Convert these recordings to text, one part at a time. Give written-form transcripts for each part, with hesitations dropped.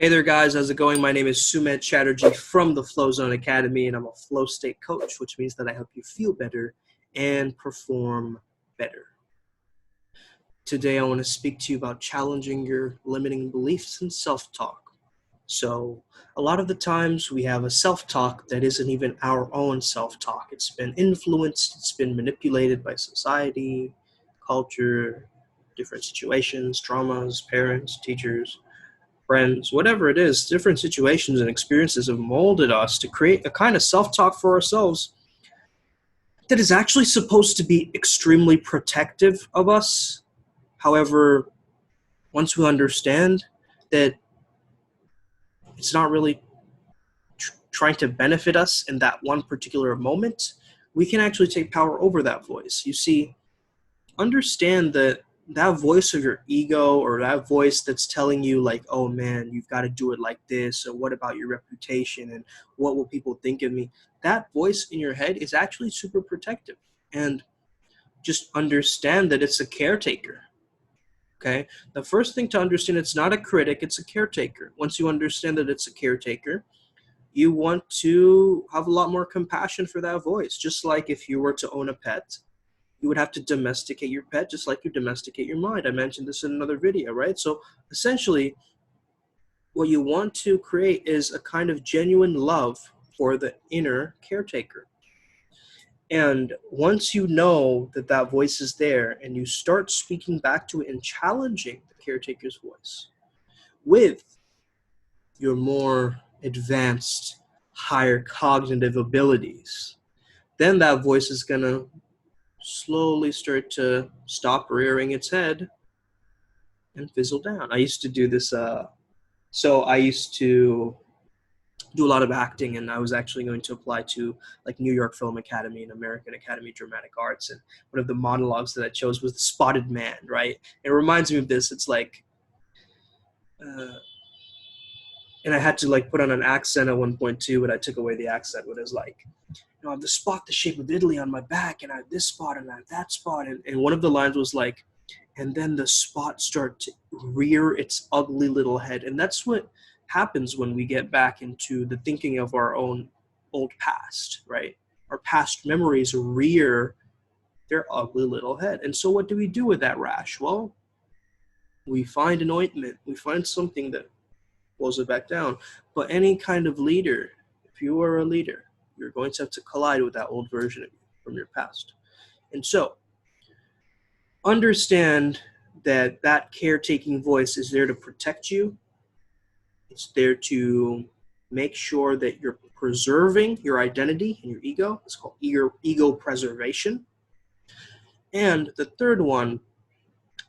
Hey there, guys. How's it going? My name is Sumit Chatterjee from the Flow Zone Academy, and I'm a flow state coach, which means that I help you feel better and perform better. Today, I want to speak to you about challenging your limiting beliefs and self-talk. So, a lot of the times we have a self-talk that isn't even our own self-talk. It's been influenced, it's been manipulated by society, culture, different situations, traumas, parents, teachers, friends, whatever it is, different situations and experiences have molded us to create a kind of self-talk for ourselves that is actually supposed to be extremely protective of us. However, once we understand that it's not really trying to benefit us in that one particular moment, we can actually take power over that voice. You see, understand that that voice of your ego, or that voice that's telling you like, oh man, you've got to do it like this, or what about your reputation and what will people think of me, that voice in your head is actually super protective. And just understand that it's a caretaker. Okay, the first thing to understand, it's not a critic, it's a caretaker. Once you understand that it's a caretaker, you want to have a lot more compassion for that voice. Just like if you were to own a pet, you would have to domesticate your pet just like you domesticate your mind. I mentioned this in another video, right? So essentially, what you want to create is a kind of genuine love for the inner caretaker. And once you know that that voice is there and you start speaking back to it and challenging the caretaker's voice with your more advanced, higher cognitive abilities, then that voice is going to slowly start to stop rearing its head and fizzle down. I used to do this. So I used to do a lot of acting, and I was actually going to apply to like New York Film Academy and American Academy of Dramatic Arts. And one of the monologues that I chose was The Spotted Man, right? It reminds me of this. It's like, and I had to like put on an accent at one point too, but I took away the accent. But it was like, I have the spot the shape of Italy on my back, and I have this spot, and I have that spot. And one of the lines was like, and then the spot start to rear its ugly little head. And that's what happens when we get back into the thinking of our own old past, right? Our past memories rear their ugly little head. And so what do we do with that rash? Well, we find an ointment. We find something that pulls it back down. But any kind of leader, if you are a leader, you're going to have to collide with that old version of you from your past. And so understand that that caretaking voice is there to protect you. It's there to make sure that you're preserving your identity and your ego. It's called ego preservation. And the third one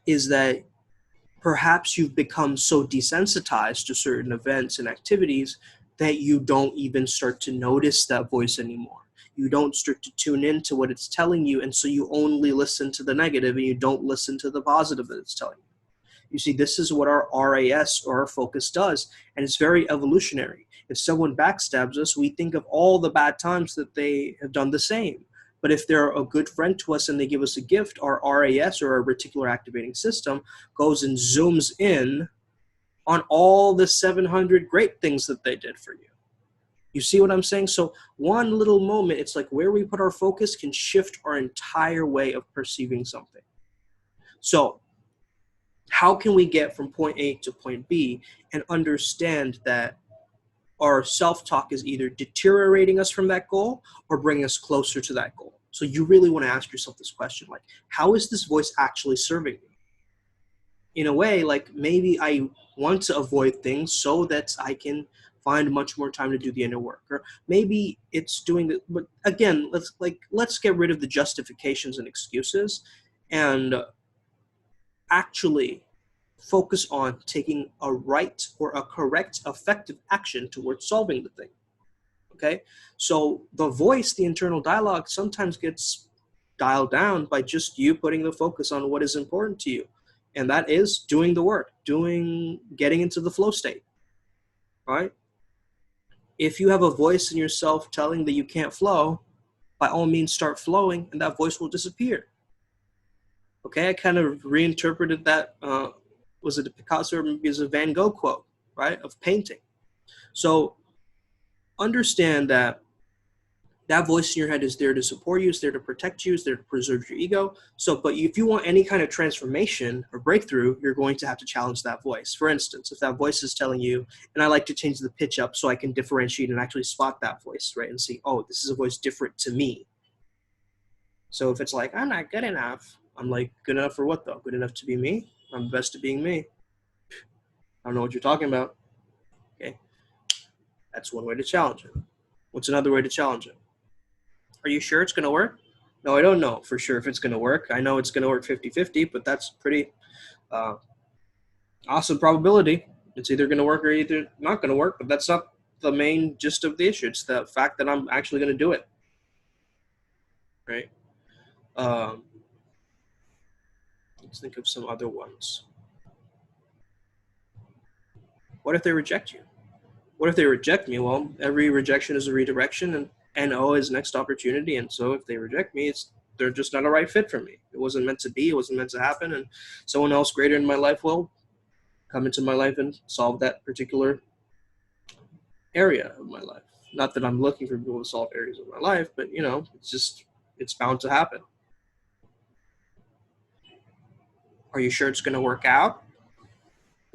is that perhaps you've become so desensitized to certain events and activities that you don't even start to notice that voice anymore. You don't start to tune into what it's telling you, and so you only listen to the negative and you don't listen to the positive that it's telling you. You see, this is what our RAS, or our focus, does, and it's very evolutionary. If someone backstabs us, we think of all the bad times that they have done the same. But if they're a good friend to us and they give us a gift, our RAS, or our reticular activating system, goes and zooms in on all the 700 great things that they did for you. You see what I'm saying? So one little moment, it's like where we put our focus can shift our entire way of perceiving something. So how can we get from point A to point B and understand that our self-talk is either deteriorating us from that goal or bringing us closer to that goal? So you really want to ask yourself this question, like, how is this voice actually serving me? In a way, like maybe I want to avoid things so that I can find much more time to do the inner work. Or maybe it's doing it, but again, let's get rid of the justifications and excuses and actually focus on taking a right or a correct, effective action towards solving the thing. Okay? So the voice, the internal dialogue, sometimes gets dialed down by just you putting the focus on what is important to you. And that is doing the work, getting into the flow state. All right? If you have a voice in yourself telling that you can't flow, by all means start flowing, and that voice will disappear. Okay, I kind of reinterpreted that. Was it a Picasso or maybe it was a Van Gogh quote? right, of painting. So understand that that voice in your head is there to support you, is there to protect you, is there to preserve your ego. So, but if you want any kind of transformation or breakthrough, you're going to have to challenge that voice. For instance, if that voice is telling you, and I like to change the pitch up so I can differentiate and actually spot that voice, right? And see, oh, this is a voice different to me. So if it's like, I'm not good enough, I'm like, good enough for what though? Good enough to be me? I'm the best at being me. I don't know what you're talking about. Okay. That's one way to challenge it. What's another way to challenge it? Are you sure it's going to work? No, I don't know for sure if it's going to work. I know it's going to work 50-50, but that's pretty awesome probability. It's either going to work or either not going to work, but that's not the main gist of the issue. It's the fact that I'm actually going to do it, right? Let's think of some other ones. What if they reject you? What if they reject me? Well, every rejection is a redirection, and O is next opportunity. And so if they reject me, they're just not a right fit for me. It wasn't meant to be. It wasn't meant to happen. And someone else greater in my life will come into my life and solve that particular area of my life. Not that I'm looking for people to solve areas of my life, but it's bound to happen. Are you sure it's going to work out?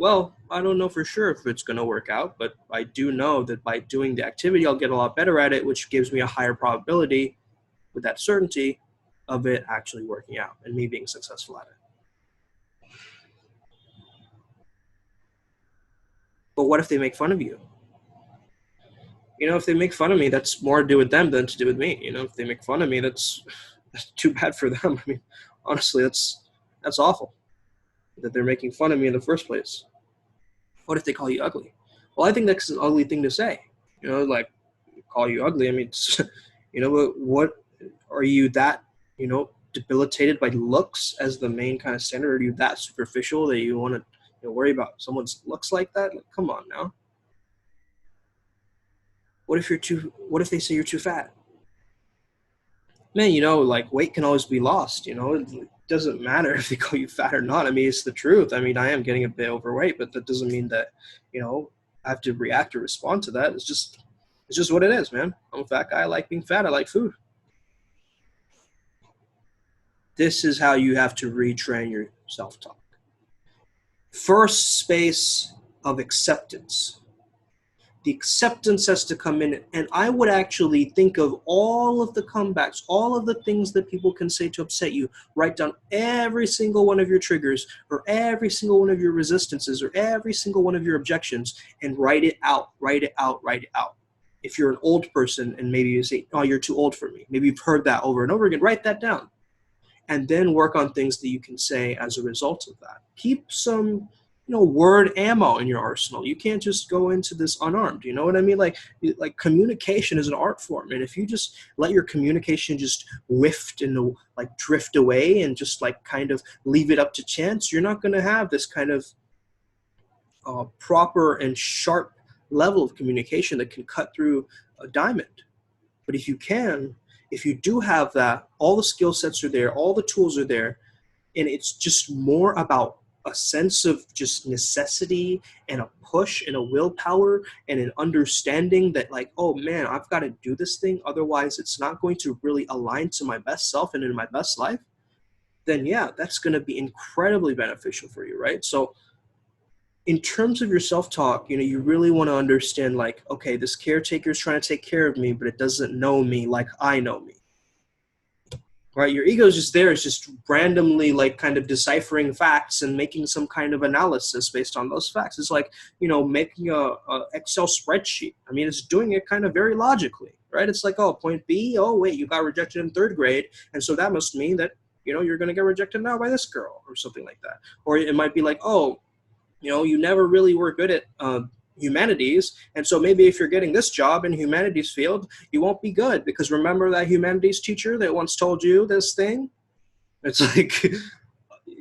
Well, I don't know for sure if it's going to work out, but I do know that by doing the activity, I'll get a lot better at it, which gives me a higher probability with that certainty of it actually working out and me being successful at it. But what if they make fun of you? If they make fun of me, that's more to do with them than to do with me. If they make fun of me, that's too bad for them. I mean, honestly, that's awful that they're making fun of me in the first place. What if they call you ugly? Well, I think that's an ugly thing to say. Like, call you ugly. I mean, what are you that, debilitated by looks as the main kind of standard? Are you that superficial that you want to worry about someone's looks like that? Like, come on now. What if they say you're too fat? Man, like weight can always be lost, it doesn't matter if they call you fat or not. I mean, it's the truth. I mean, I am getting a bit overweight, but that doesn't mean that, I have to react or respond to that. It's just what it is, man. I'm a fat guy. I like being fat. I like food. This is how you have to retrain your self-talk. First space of acceptance. The acceptance has to come in, and I would actually think of all of the comebacks, all of the things that people can say to upset you. Write down every single one of your triggers, or every single one of your resistances, or every single one of your objections, and write it out, write it out, write it out. If you're an old person and maybe you say, oh, you're too old for me. Maybe you've heard that over and over again. Write that down. And then work on things that you can say as a result of that. Keep some word ammo in your arsenal. You can't just go into this unarmed. You know what I mean? Like communication is an art form. And if you just let your communication just whift and like drift away and just like kind of leave it up to chance, you're not going to have this kind of proper and sharp level of communication that can cut through a diamond. But if you do have that, all the skill sets are there, all the tools are there, and it's just more about a sense of just necessity and a push and a willpower and an understanding that like, oh man, I've got to do this thing. Otherwise it's not going to really align to my best self and in my best life. Then yeah, that's going to be incredibly beneficial for you. Right. So in terms of your self-talk, you really want to understand like, okay, this caretaker is trying to take care of me, but it doesn't know me like I know me. Right, your ego is just there. It's just randomly like kind of deciphering facts and making some kind of analysis based on those facts. It's like, making a Excel spreadsheet. I mean, it's doing it kind of very logically, right? It's like, oh, point B, oh, wait, you got rejected in third grade. And so that must mean that, you're going to get rejected now by this girl or something like that. Or it might be like, oh, you never really were good at humanities, and so maybe if you're getting this job in humanities field, you won't be good because remember that humanities teacher that once told you this thing? It's like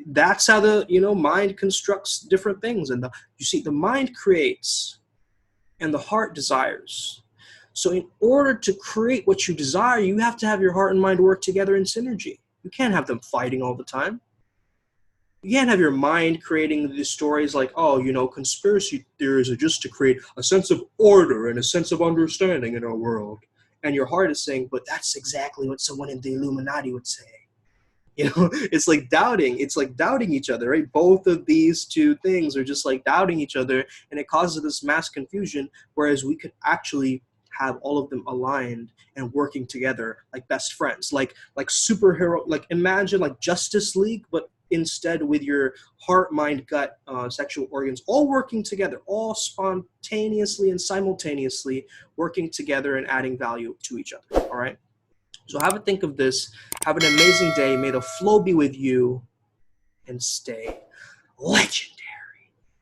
that's how the mind constructs different things, and the mind creates and the heart desires. So in order to create what you desire, you have to have your heart and mind work together in synergy. You can't have them fighting all the time. You can't have your mind creating these stories like, oh, you know, conspiracy theories are just to create a sense of order and a sense of understanding in our world. And your heart is saying, but that's exactly what someone in the Illuminati would say. You know, it's like doubting each other, right? Both of these two things are just like doubting each other, and it causes this mass confusion, whereas we could actually have all of them aligned and working together like best friends, like superhero, like imagine like Justice League, but instead with your heart, mind, gut, sexual organs all working together, all spontaneously and simultaneously working together and adding value to each other. All right, so have a think of this. Have an amazing day. May the flow be with you, and stay legend.